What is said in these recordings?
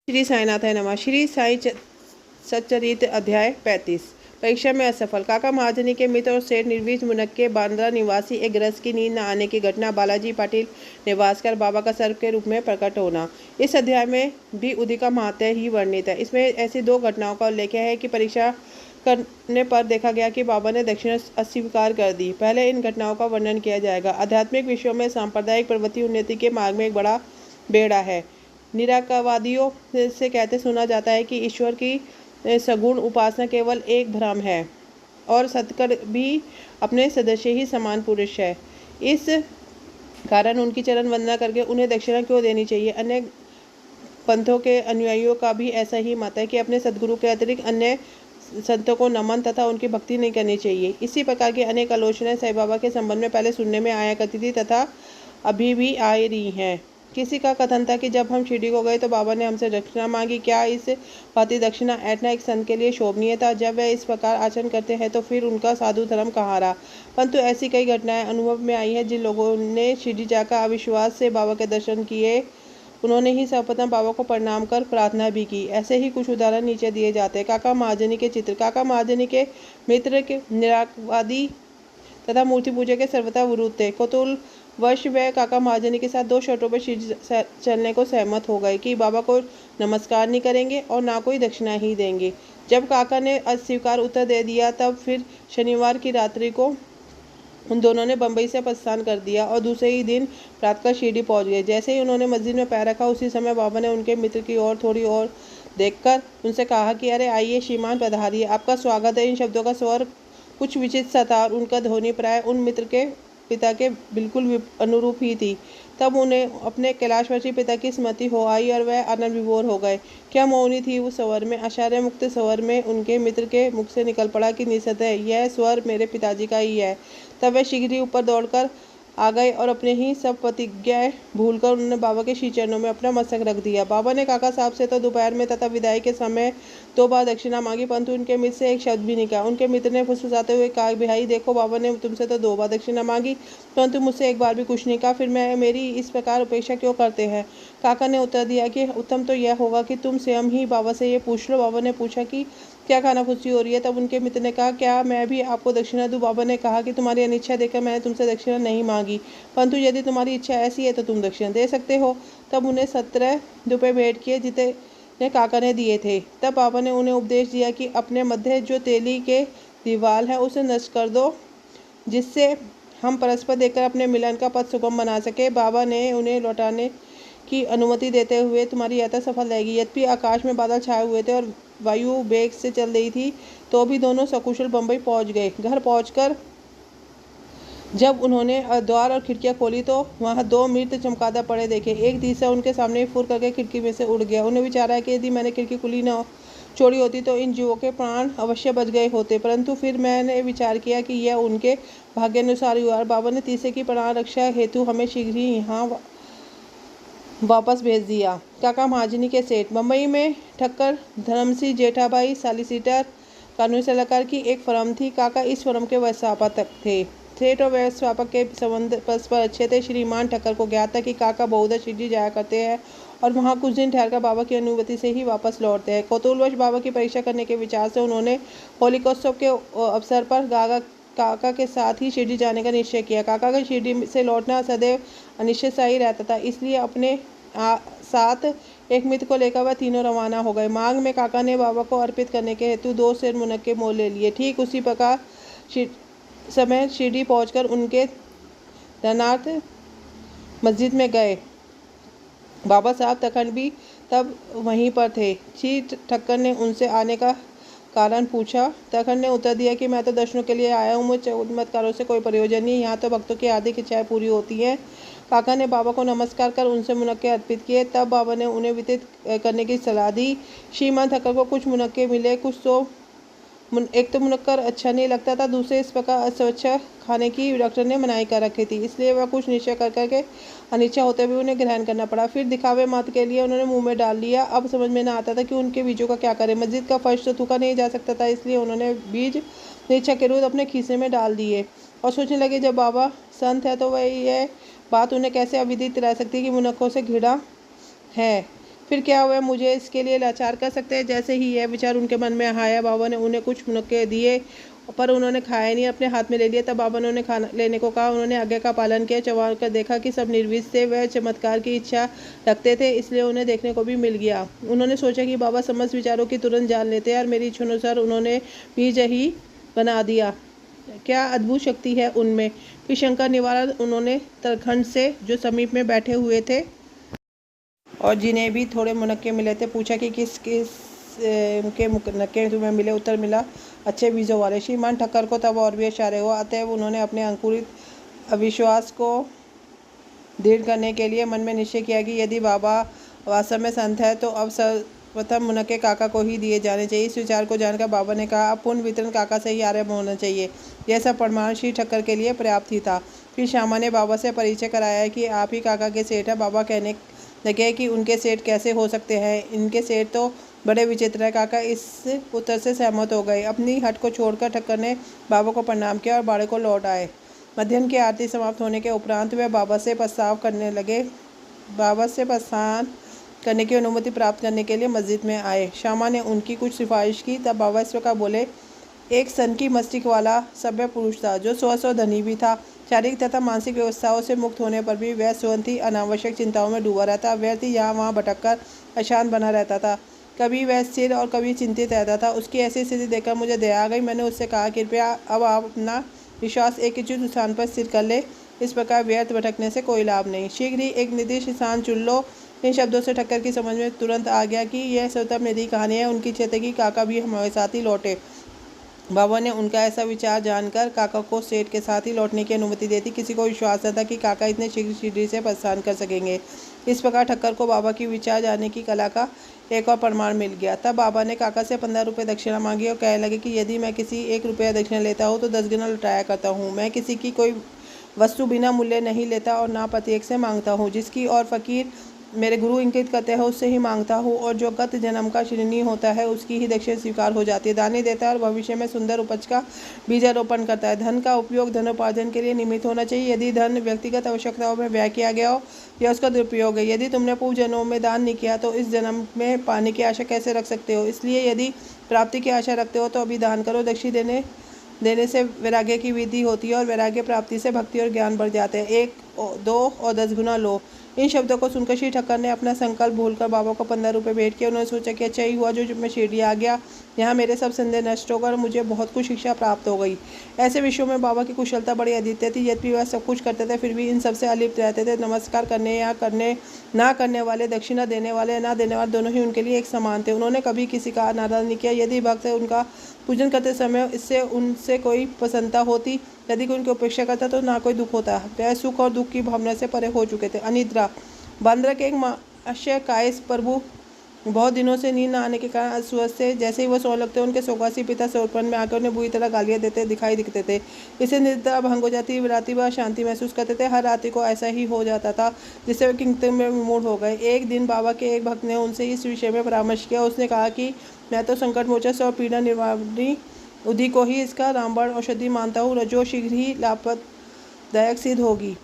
श्री साईनाथाय नमः। श्री साई सच्चरित्र अध्याय 35। परीक्षा में असफल। काका महाजनी के मित्र और सेठ निर्वीज मुनक के बांद्रा निवासी एक गृहस्थ की नींद न आने की घटना बालाजी पाटिल निवासकर बाबा का सर्प के रूप में प्रकट होना। इस अध्याय में भी उदिका महात्म्य ही वर्णित है। इसमें ऐसी दो घटनाओं का उल्लेख है कि परीक्षा करने पर देखा गया कि बाबा ने दक्षिणा अस्वीकार कर दी। पहले इन घटनाओं का वर्णन किया जाएगा। आध्यात्मिक विषयों में सांप्रदायिक प्रवृत्ति उन्नति के मार्ग में एक बड़ा बेड़ा है। निराकरवादियों से कहते सुना जाता है कि ईश्वर की सगुण उपासना केवल एक भ्रम है और सतकर भी अपने सदस्य ही समान पुरुष है। इस कारण उनकी चरण वंदना करके उन्हें दक्षिणा क्यों देनी चाहिए। अन्य पंथों के अनुयायियों का भी ऐसा ही मत है कि अपने सदगुरु के अतिरिक्त अन्य संतों को नमन तथा उनकी भक्ति नहीं करनी चाहिए। इसी प्रकार की अनेक आलोचनाएं साईं बाबा के संबंध में पहले सुनने में आया करती थी तथा अभी भी आ रही हैं। किसी का कथन था कि जब हम शिरडी को गए तो बाबा ने हमसे दक्षिणा मांगी। क्या इस भांति दक्षिणा ऐंठना एक संत के लिए शोभनीय था? जब वह इस प्रकार आचरण करते हैं तो फिर उनका साधु धर्म कहाँ रहा? परंतु ऐसी कई घटनाएं अनुभव में आई हैं। जिन लोगों ने शिरडी जाकर अविश्वास से बाबा के दर्शन किए उन्होंने ही सर्वप्रथम बाबा को प्रणाम कर प्रार्थना भी की। ऐसे ही कुछ उदाहरण नीचे दिए जाते हैं। काका महाजनी के चित्र। काका महाजनी के मित्र के निराकरवादी तथा मूर्ति पूजा के सर्वथा विरुद्ध थे। कौतूहल वर्ष वह काका महाजनी के साथ दो शर्तों पर शिरडी चलने को सहमत हो गए कि बाबा को नमस्कार नहीं करेंगे और ना कोई दक्षिणा ही देंगे। जब काका ने अस्वीकार उत्तर दे दिया तब फिर शनिवार की रात्रि को उन दोनों ने बम्बई से प्रस्थान कर दिया और दूसरे ही दिन प्रातःकाल शिरडी पहुंच गए। जैसे ही उन्होंने मस्जिद में पैर रखा उसी समय बाबा ने उनके मित्र की ओर थोड़ी और देखकर उनसे कहा कि अरे आइए श्रीमान, पधारिए, आपका स्वागत है। इन शब्दों का स्वर कुछ विचित्र सा था और उनका ध्वनि प्राय उन मित्र के पिता के बिल्कुल अनुरूप ही थी। तब उन्हें अपने कैलाशवासी पिता की स्मृति हो आई और वह आनंद विभोर हो गए। क्या मौनी थी उस स्वर में। आश्चर्य मुक्त स्वर में उनके मित्र के मुख से निकल पड़ा कि निसंदेह यह स्वर मेरे पिताजी का ही है। तब वह शीघ्र ही ऊपर दौड़कर आ गए और अपने ही सब प्रतिज्ञाएं भूलकर उन्होंने बाबा के श्री चरणों में अपना मस्तक रख दिया। बाबा ने काका साहब से तो दोपहर में तथा विदाई के समय 2 बार दक्षिणा मांगी, परंतु उनके मित्र से एक शब्द भी नहीं कहा। उनके मित्र ने फुसफुसाते हुए कहा, भाई देखो, बाबा ने तुमसे तो 2 बार दक्षिणा मांगी परंतु मुझसे एक बार भी कुछ नहीं कहा, फिर मैं मेरी इस प्रकार उपेक्षा क्यों करते हैं? काका ने उत्तर दिया कि उत्तम तो यह होगा कि तुम स्वयं ही बाबा से ये पूछ लो। बाबा ने पूछा कि क्या खानाफूसी हो रही है? तब उनके मित्र ने कहा, क्या मैं भी आपको दक्षिणा दूं? बाबा ने कहा कि तुम्हारी अनिच्छा देखकर मैंने तुमसे दक्षिणा नहीं मांगी, परंतु यदि तुम्हारी इच्छा ऐसी है तो तुम दक्षिणा दे सकते हो। तब उन्हें 17 रुपये भेंट किए जितने काका ने दिए थे। तब बाबा ने उन्हें उपदेश दिया कि अपने मध्य जो तेली के दीवाल है उसे नष्ट कर दो, जिससे हम परस्पर देखकर अपने मिलन का पथ सुगम बना सके। बाबा ने उन्हें लौटाने की अनुमति देते हुए, तुम्हारी यात्रा सफल रहेगी। यद्यपि आकाश में बादल छाए हुए थे और वायु वेग से चल रही थी तो भी दोनों सकुशल बम्बई पहुंच गए। घर पहुंचकर जब उन्होंने द्वार और खिड़कियां खोली तो वहां 2 मृत चमगादड़ पड़े देखे। एक तीसरा उनके सामने फुर करके खिड़की में से उड़ गया। उन्हें विचार आया कि यदि मैंने खिड़की खुली न छोड़ी होती तो इन जीवों के प्राण अवश्य बच गए होते, परंतु फिर मैंने विचार किया कि यह उनके भाग्यानुसार हुआ। बाबा ने तीसरे की प्राण रक्षा हेतु हमें शीघ्र ही यहाँ वापस भेज दिया। काका महाजनी के सेठ। बम्बई में ठक्कर धर्मसिंह जेठाभाई सॉलिसिटर कानूनी सलाहकार की एक फर्म थी। काका इस फर्म के व्यवस्थापक थे। सेठ और व्यवस्थापक के संबंध परस्पर अच्छे थे। श्रीमान ठक्कर को ज्ञात था कि काका बहुधा शिरडी जाया करते हैं और वहाँ कुछ दिन ठहरकर बाबा की अनुमति से ही वापस लौटते हैं। कौतूहलवश बाबा की परीक्षा करने के विचार से उन्होंने होलिकोत्सव के अवसर पर काका के साथ ही शिरडी जाने का निश्चय किया। काका का शिरडी से लौटना सदैव अनिश्चित सा ही रहता था, इसलिए अपने साथ एक मित्र को लेकर वह तीनों रवाना हो गए। मांग में काका ने बाबा को अर्पित करने के हेतु 2 सेर मुनक के मोल ले लिए। ठीक उसी प्रकार समय शिरडी पहुंचकर उनके धनार्थ मस्जिद में गए। बाबा साहब तखन भी तब वहीं पर थे। श्री ठक्कर ने उनसे आने का कारण पूछा। तखन ने उत्तर दिया कि मैं तो दर्शनों के लिए आया हूँ, मुझे चमत्कारों से कोई प्रयोजन नहीं, यहाँ तो भक्तों की हार्दिक इच्छाएं पूरी होती हैं। काका ने बाबा को नमस्कार कर उनसे मुनक्के अर्पित किए। तब बाबा ने उन्हें वितरित करने की सलाह दी। श्रीमान ठक्कर को कुछ मुनक्के मिले, कुछ तो एक तो मुनक्कर अच्छा नहीं लगता था, दूसरे इस प्रकार अस्वच्छ खाने की डॉक्टर ने मनाही कर रखी थी, इसलिए वह कुछ निश्चय कर करके अनिच्छा होते हुए उन्हें ग्रहण करना पड़ा। फिर दिखावे मात्र के लिए उन्होंने मुंह में डाल लिया। अब समझ में न आता था कि उनके बीजों का क्या करें। मस्जिद का फर्श तो थूका नहीं जा सकता था, इसलिए उन्होंने बीज निश्चय के रूप अपने खीसे में डाल दिए और सोचने लगे जब बाबा संत है तो वह यह बात उन्हें कैसे अविदित रह सकती है कि मुनक्कों से घृणा है। फिर क्या हुआ, मुझे इसके लिए लाचार कर सकते हैं। जैसे ही यह विचार उनके मन में आया, बाबा ने उन्हें कुछ मुनक्के दिए, पर उन्होंने खाया नहीं, अपने हाथ में ले लिया। तब बाबा ने उन्हें खाना लेने को कहा। उन्होंने आज्ञा का पालन किया। चंवा कर देखा कि सब निर्विष थे। वह चमत्कार की इच्छा रखते थे, इसलिए उन्हें देखने को भी मिल गया। उन्होंने सोचा कि बाबा समस्त विचारों की तुरंत जान लेते हैं, और मेरी इच्छा अनुसार उन्होंने बीज ही बना दिया। क्या अद्भुत शक्ति है उनमें। फिर शंका निवारण उन्होंने तरखंड से, जो समीप में बैठे हुए थे और जिन्हें भी थोड़े मुनक्के मिले थे, पूछा कि किस किस के मुनक्के तुम्हें मिले। उत्तर मिला, अच्छे बीजों वाले। श्रीमान ठक्कर को तब और भी आश्चर्य हुआ। अतएव उन्होंने अपने अंकुरित अविश्वास को दृढ़ करने के लिए मन में निश्चय किया कि यदि बाबा वास्तव में संत है तो अब सर्वप्रथम मुनक्के काका को ही दिए जाने चाहिए। इस विचार को जानकर बाबा ने कहा, अब पुण्य वितरण काका से ही आरंभ होना चाहिए। यह सब प्रमाण श्री ठक्कर के लिए पर्याप्त ही था। फिर श्यामा ने बाबा से परिचय कराया कि आप ही काका के सेठ हैं। बाबा कहने लगे कि उनके सेठ कैसे हो सकते हैं, इनके सेठ तो बड़े विचित्र है। काका इस उत्तर से सहमत हो गए। अपनी हट को छोड़कर ठक्कर ने बाबा को प्रणाम किया और बाड़े को लौट आए। मध्याह्न की आरती समाप्त होने के उपरांत वे बाबा से प्रस्ताव करने लगे। बाबा से प्रस्थान करने की अनुमति प्राप्त करने के लिए मस्जिद में आए। श्यामा ने उनकी कुछ सिफारिश की। तब बाबा इस प्रकार बोले, एक सन की मस्तिष्क वाला सभ्य पुरुष था, जो स्व धनी भी था। शारीरिक तथा मानसिक व्यवस्थाओं से मुक्त होने पर भी वह स्वयं ही अनावश्यक चिंताओं में डूबा रहता। व्यर्थ यहाँ वहाँ भटककर अशांत बना रहता था। कभी वह स्थिर और कभी चिंतित रहता था। उसकी ऐसी स्थिति देखकर मुझे दया आ गई। मैंने उससे कहा, कृपया अब आप अपना विश्वास एक उचित स्थान पर स्थिर कर ले। इस प्रकार व्यर्थ भटकने से कोई लाभ नहीं। शीघ्र ही एक निर्दिष्ट स्थान चुन लो। इन शब्दों से ठक्कर की समझ में तुरंत आ गया कि यह स्वतः मेरी कहानी है। उनकी इच्छा थी कि काका भी हमारे साथ ही लौटे। बाबा ने उनका ऐसा विचार जानकर काका को सेठ के साथ ही लौटने की अनुमति दे दी। किसी को विश्वास न था कि काका इतने शीघ्र सीढ़ी से प्रस्थान कर सकेंगे। इस प्रकार ठक्कर को बाबा की विचार जानने की कला का एक और प्रमाण मिल गया। तब बाबा ने काका से 15 रुपये दक्षिणा मांगी और कहने लगे कि यदि मैं किसी 1 रुपया दक्षिणा लेता हूँ तो 10 गुना लौटाया करता हूँ। मैं किसी की कोई वस्तु बिना मूल्य नहीं लेता और ना प्रत्येक से मांगता हूँ। जिसकी और फकीर मेरे गुरु इंगित करते हैं उससे ही मांगता हूँ, और जो गत जन्म का ऋणी होता है उसकी ही दक्षिणा स्वीकार हो जाती है। दानी देता है और भविष्य में सुंदर उपज का बीजारोपण करता है। धन का उपयोग धनोपार्जन के लिए निमित्त होना चाहिए। यदि धन व्यक्तिगत आवश्यकताओं में व्यय किया गया हो, यह उसका दुरुपयोग है। यदि तुमने पूर्व जन्मों में दान नहीं किया तो इस जन्म में पाने की आशा कैसे रख सकते हो। इसलिए यदि प्राप्ति की आशा रखते हो तो अभी दान करो। दक्षिणा देने से वैराग्य की विधि होती है, और वैराग्य प्राप्ति से भक्ति और ज्ञान बढ़ जाते हैं। 1, 2 और 10 गुना लो। इन शब्दों को सुनकर श्री ठक्कर ने अपना संकल्प भूलकर बाबा को 15 रुपये भेंट किए। उन्होंने सोचा कि अच्छा ही हुआ जो मैं शिरडी आ गया। यहाँ मेरे सब संदेह नष्ट होकर मुझे बहुत कुछ शिक्षा प्राप्त हो गई। ऐसे विषयों में बाबा की कुशलता बड़ी अद्वितीय थी। यद्यपि वह सब कुछ करते थे, फिर भी इन सबसे अलिप्त रहते थे। नमस्कार करने या करने ना करने वाले, दक्षिणा देने वाले या ना देने वाले, दोनों ही उनके लिए एक समान थे। उन्होंने कभी किसी का नाराज नहीं किया। यदि भक्त उनका पूजन करते समय इससे उनसे कोई प्रसन्नता होती, यदि कोई उनकी उपेक्षा करता तो ना कोई दुख होता। वह सुख और दुख की भावना से परे हो चुके थे। अनिद्रा। बांद्रा के एक महाशय कायस प्रभु बहुत दिनों से नींद न आने के कारण अस्वस्थ थे। जैसे ही वह सो लगते, उनके सोगासी पिता सोरपन में आकर उन्हें बुरी तरह गालियाँ देते दिखाई दिखते थे। इससे निद्रा भंग हो जाती। राति वह शांति महसूस करते थे। हर राति को ऐसा ही हो जाता था, जिससे वे किंतु में विमूढ़ हो गए। एक दिन बाबा के एक भक्त ने उनसे इस विषय में परामर्श किया। उसने कहा कि मैं तो संकट मोचक और पीड़ा निवारणी उदी को ही इसका रामबाण औषधि मानता हूँ, जो शीघ्र ही लाभदायक सिद्ध होगी।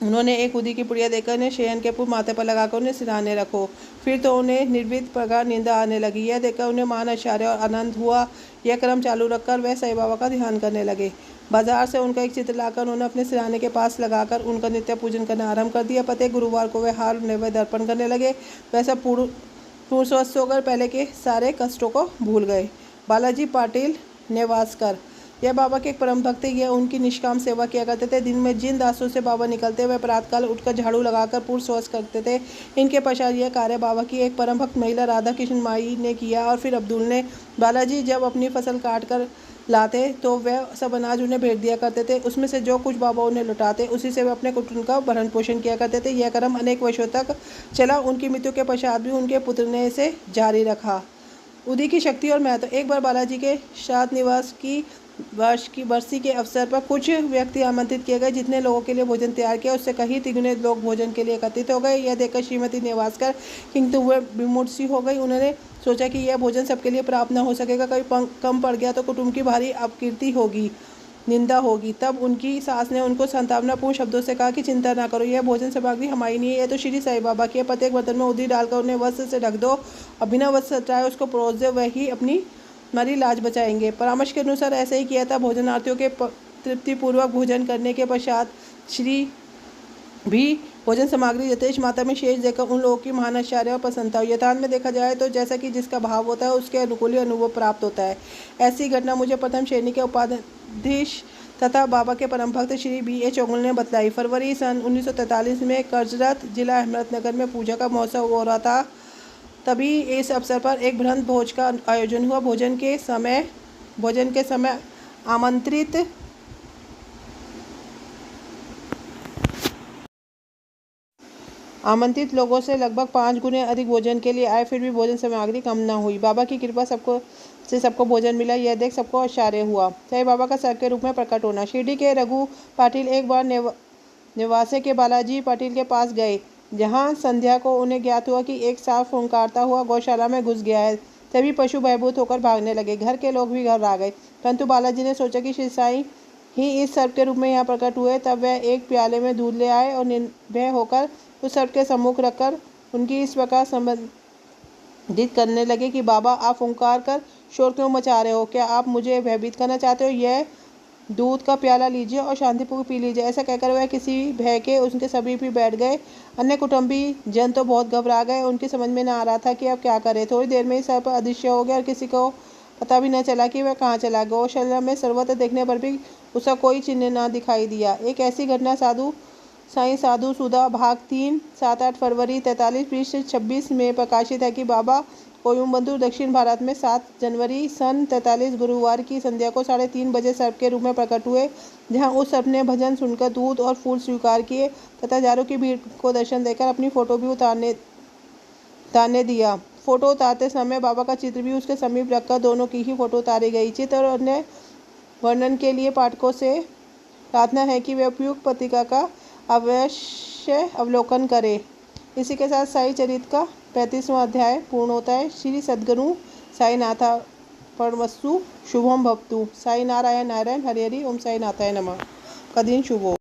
उन्होंने एक उदी की पुड़िया देकर उन्हें शयन के पूर्व माथे पर लगाकर उन्हें सिरहाने रखो। फिर तो उन्हें निर्विध प्रकार निंदा आने लगी। यह देखकर उन्हें मान आश्चर्य और आनंद हुआ। यह क्रम चालू रखकर वह साईं बाबा का ध्यान करने लगे। बाजार से उनका एक चित्र लाकर उन्होंने अपने सिरहाने के पास लगाकर उनका नित्य पूजन करना आरंभ कर दिया। प्रत्येक गुरुवार को वह हार नैवेद्य अर्पण करने लगे। वैसा पूर्ण स्वस्थ होकर पहले के सारे कष्टों को भूल गए। बालाजी पाटिल नेवासकर, यह बाबा के एक परम भक्त थे। यह उनकी निष्काम सेवा किया करते थे। दिन में जिन दासों से बाबा निकलते वह प्रातःकाल उठकर झाड़ू लगाकर पूर्ण स्वस्थ करते थे। इनके पश्चात यह कार्य बाबा की एक परम भक्त महिला राधा कृष्ण माई ने किया, और फिर अब्दुल ने। बालाजी जब अपनी फसल काट कर लाते तो वह सब अनाज उन्हें भेज दिया करते थे। उसमें से जो कुछ बाबा उन्हें लौटाते, उसी से वे अपने कुटुंब का भरण पोषण किया करते थे। यह क्रम अनेक वर्षों तक चला। उनकी मृत्यु के पश्चात भी उनके पुत्र ने इसे जारी रखा। उदी की शक्ति और महत्व। एक बार बालाजी के श्राद्ध निवास की बरसी के अवसर पर कुछ व्यक्ति आमंत्रित किए गए। जितने लोगों के लिए भोजन तैयार किया उससे कहीं तिगुने लोग भोजन के लिए एकत्रित हो गए। यह देखकर श्रीमती नेवासकर किंतु वे विमूढ़ सी हो गई। उन्होंने सोचा कि यह भोजन सबके लिए प्राप्त न हो सकेगा। कभी कम पड़ गया तो कुटुंब की भारी अपकीर्ति होगी। निंदा होगी। तब उनकी सास ने उनको सांत्वनापूर्ण शब्दों से कहा कि चिंता ना करो, यह भोजन सामग्री हमारी नहीं है, यह तो श्री साईं बाबा की है। प्रत्येक बर्तन में उर्दी डालकर उन्हें वस्त्र से ढक दो और बिना वस्त्र हटाए उसको परोस दो, वही अपनी हमारी लाज बचाएंगे। परामर्श के अनुसार ऐसे ही किया था। भोजनार्थियों के तृप्तिपूर्वक भोजन करने के पश्चात श्री भी भोजन सामग्री यथेष्ट मात्रा में शेष देकर उन लोगों की महान आश्चर्य और प्रसन्नता हुई। यथार्थ में देखा जाए तो जैसा कि जिसका भाव होता है उसके अनुकूल ही अनुभव प्राप्त होता है। ऐसी घटना मुझे प्रथम श्रेणी के उपाधीश तथा बाबा के परम भक्त श्री B.A. चौगुले ने बतलाई। फरवरी सन 1943 में कर्जरत जिला अहमदनगर में पूजा का महोत्सव हो रहा था। तभी इस अवसर पर एक बृहद भोज का आयोजन हुआ। भोजन के समय आमंत्रित लोगों से लगभग 5 गुने अधिक भोजन के लिए आए, फिर भी भोजन सामग्री कम न हुई। बाबा की कृपा सबको भोजन मिला, यह देख सबको आश्चर्य हुआ। साईं बाबा का सर्प के रूप में प्रकट होना। शिरडी के रघु पाटिल एक बार निवासे के बालाजी पाटिल के पास गए, जहां संध्या को उन्हें ज्ञात हुआ कि एक सांप फुंकारता हुआ गौशाला में घुस गया है। तभी पशु भयभूत होकर भागने लगे। घर के लोग भी घर आ गए, परंतु बालाजी ने सोचा कि श्री साईं ही इस सर्प के रूप में यहाँ प्रकट हुए। तब वह एक प्याले में दूध ले आए और निर्भय होकर उस सर्प के सम्मुख रखकर उनकी इस प्रकार संबोधित करने लगे कि बाबा, आप फुंकार कर शोर क्यों मचा रहे हो? क्या आप मुझे भयभीत करना चाहते हो? यह दूध का प्याला लीजिए और शांतिपूर्वक पी लीजिए। ऐसा कहकर वह किसी भय के उनके समीप ही बैठ गए। अन्य कुटुंबी जन तो बहुत घबरा गए। उनकी समझ में न आ रहा था कि अब क्या करें। थोड़ी देर में ही सर्प अदृश्य हो गया और किसी को पता भी न चला कि वह कहाँ चला। गौशाला में सर्वत्र देखने पर भी उसका कोई चिन्ह न दिखाई दिया। एक ऐसी घटना साईं साधु सुधा भाग 3 7-8 फरवरी 43 पृष्ठ 26 में प्रकाशित है कि बाबा कोयम्बटूर दक्षिण भारत में 7 जनवरी सन 43 गुरुवार की संध्या को 3:30 बजे सर्प के रूप में प्रकट हुए, जहां उस सर्प ने भजन सुनकर दूध और फूल स्वीकार किए तथा हजारों की भीड़ को दर्शन देकर अपनी फोटो भी उतारने दिया। फोटो उतारते समय बाबा का चित्र भी उसके समीप रखकर दोनों की ही फोटो उतारी गई। चित्र और अन्य वर्णन के लिए पाठकों से प्रार्थना है कि वे उपयुक्त पत्रिका का अवश्य अवलोकन करें। इसी के साथ साई चरित का 35वां अध्याय पूर्ण होता है। श्री सद्गुरु साई नाथार्पणमस्तु। शुभम भवतु। साई नारायण नारायण हरि हरि। ओम साई नाथाय नमः। का दिन शुभ हो।